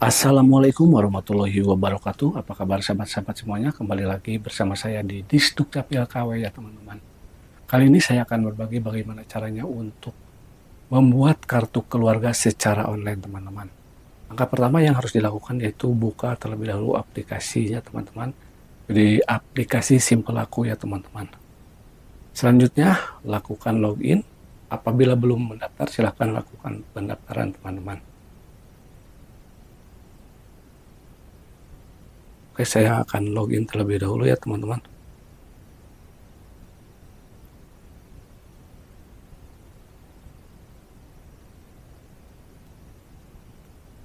Assalamualaikum warahmatullahi wabarakatuh. Apa kabar sahabat-sahabat semuanya? Kembali lagi bersama saya di Disduk Capil KW ya teman-teman. Kali ini saya akan berbagi bagaimana caranya untuk membuat kartu keluarga secara online teman-teman. Langkah pertama yang harus dilakukan yaitu buka terlebih dahulu aplikasinya teman-teman. Di aplikasi Simple Aku ya teman-teman. Selanjutnya lakukan login. Apabila belum mendaftar silahkan lakukan pendaftaran teman-teman. Oke, saya akan login terlebih dahulu ya teman-teman.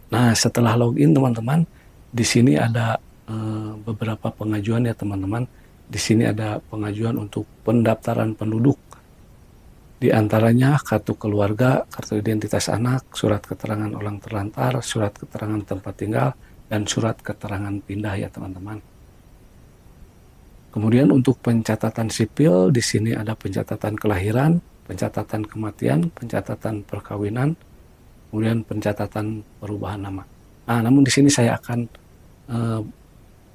Nah, setelah login teman-teman, di sini ada beberapa pengajuan ya teman-teman. Di sini ada pengajuan untuk pendaftaran penduduk. Di antaranya kartu keluarga, kartu identitas anak, surat keterangan orang terlantar, surat keterangan tempat tinggal, dan surat keterangan pindah ya teman-teman. Kemudian untuk pencatatan sipil, di sini ada pencatatan kelahiran, pencatatan kematian, pencatatan perkawinan, kemudian pencatatan perubahan nama. Nah, namun di sini saya akan eh,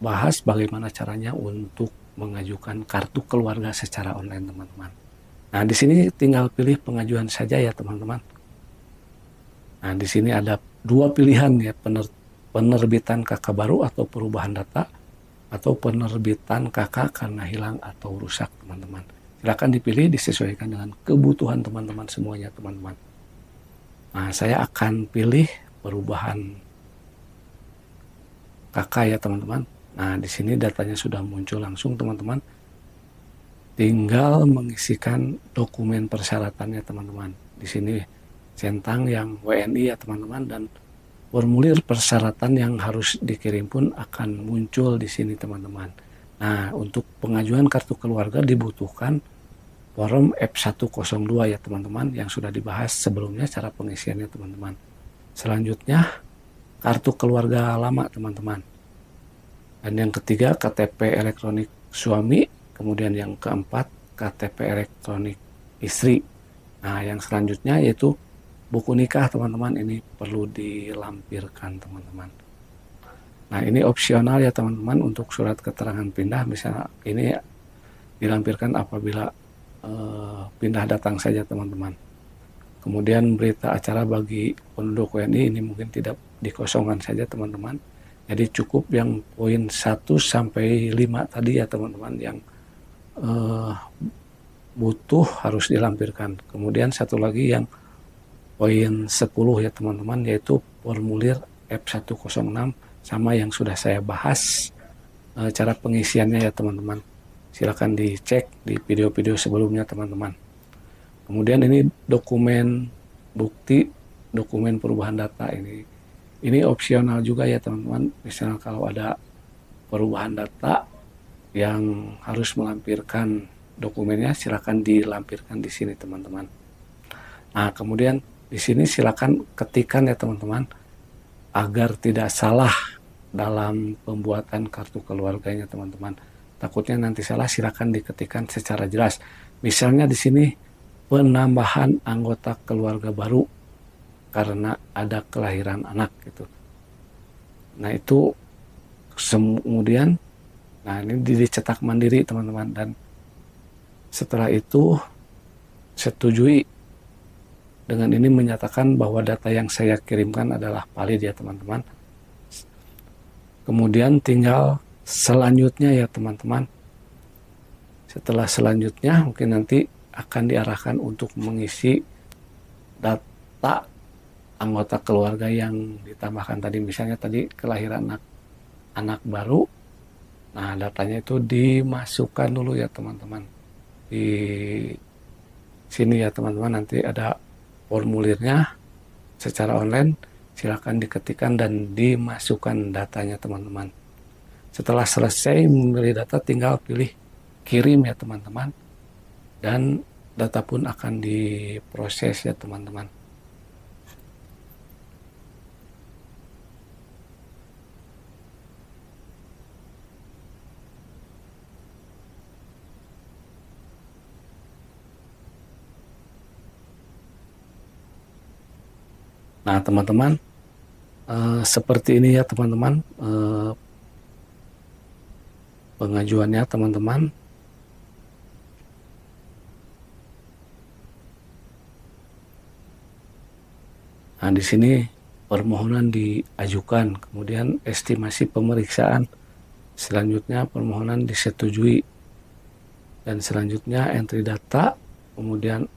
bahas bagaimana caranya untuk mengajukan kartu keluarga secara online, teman-teman. Nah, di sini tinggal pilih pengajuan saja ya, teman-teman. Nah, di sini ada dua pilihan ya, penerbitan KK baru atau perubahan data, atau penerbitan KK karena hilang atau rusak, teman-teman. Silakan dipilih, disesuaikan dengan kebutuhan teman-teman semuanya, teman-teman. Nah, saya akan pilih perubahan KK ya teman-teman. Nah, di sini datanya sudah muncul langsung teman-teman. Tinggal mengisikan dokumen persyaratannya teman-teman. Di sini centang yang WNI ya teman-teman, dan formulir persyaratan yang harus dikirim pun akan muncul di sini teman-teman. Nah, untuk pengajuan kartu keluarga dibutuhkan form F102 ya teman-teman, yang sudah dibahas sebelumnya cara pengisiannya teman-teman. Selanjutnya kartu keluarga lama teman-teman. Dan yang ketiga KTP elektronik suami, kemudian yang keempat KTP elektronik istri. Nah, yang selanjutnya yaitu buku nikah teman-teman, ini perlu dilampirkan teman-teman. Nah, ini opsional ya teman-teman untuk surat keterangan pindah, misalnya ini dilampirkan apabila pindah datang saja teman-teman. Kemudian berita acara bagi penduduk WNI ini mungkin tidak dikosongkan saja teman-teman. Jadi cukup yang poin 1 sampai 5 tadi ya teman-teman yang eh, butuh harus dilampirkan. Kemudian satu lagi yang poin 10 ya teman-teman, yaitu formulir F106 sama yang sudah saya bahas cara pengisiannya ya teman-teman. Silakan dicek di video-video sebelumnya teman-teman. Kemudian ini dokumen bukti, dokumen perubahan data ini opsional juga ya teman-teman. Misalnya kalau ada perubahan data yang harus melampirkan dokumennya, silakan dilampirkan di sini teman-teman. Nah, kemudian di sini silakan ketikkan ya teman-teman agar tidak salah dalam pembuatan kartu keluarganya teman-teman. Takutnya nanti salah, silakan diketikkan secara jelas. Misalnya di sini penambahan anggota keluarga baru karena ada kelahiran anak gitu. Nah, itu kemudian nah ini dicetak mandiri teman-teman, dan setelah itu setujui. Dengan ini menyatakan bahwa data yang saya kirimkan adalah valid ya teman-teman. Kemudian tinggal selanjutnya ya teman-teman. Setelah selanjutnya mungkin nanti akan diarahkan untuk mengisi data anggota keluarga yang ditambahkan tadi. Misalnya tadi kelahiran anak baru. Nah, datanya itu dimasukkan dulu ya teman-teman. Di sini ya teman-teman, nanti ada formulirnya secara online, silakan diketikkan dan dimasukkan datanya teman-teman. Setelah selesai memilih data, tinggal pilih kirim ya teman-teman, dan data pun akan diproses ya teman-teman. Nah teman-teman, Seperti ini ya teman-teman, pengajuannya teman-teman. Nah, di sini permohonan diajukan, kemudian estimasi pemeriksaan, selanjutnya permohonan disetujui, dan selanjutnya entry data, kemudian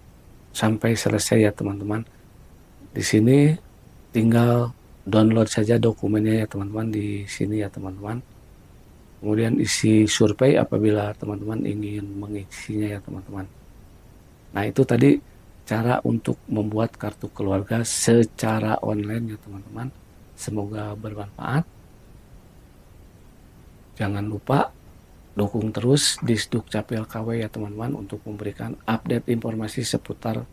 sampai selesai ya teman-teman. Di sini tinggal download saja dokumennya ya teman-teman di sini ya teman-teman. Kemudian isi survei apabila teman-teman ingin mengisinya ya teman-teman. Nah, itu tadi cara untuk membuat kartu keluarga secara online ya teman-teman. Semoga bermanfaat. Jangan lupa dukung terus di Dukcapil KW ya teman-teman untuk memberikan update informasi seputar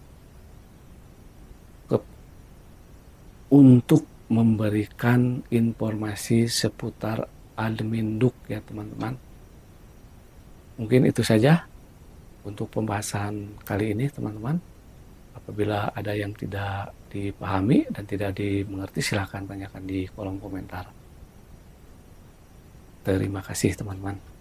untuk memberikan informasi seputar admin Duk ya teman-teman. Mungkin itu saja untuk pembahasan kali ini teman-teman. Apabila ada yang tidak dipahami dan tidak dimengerti, silahkan tanyakan di kolom komentar. Terima kasih teman-teman.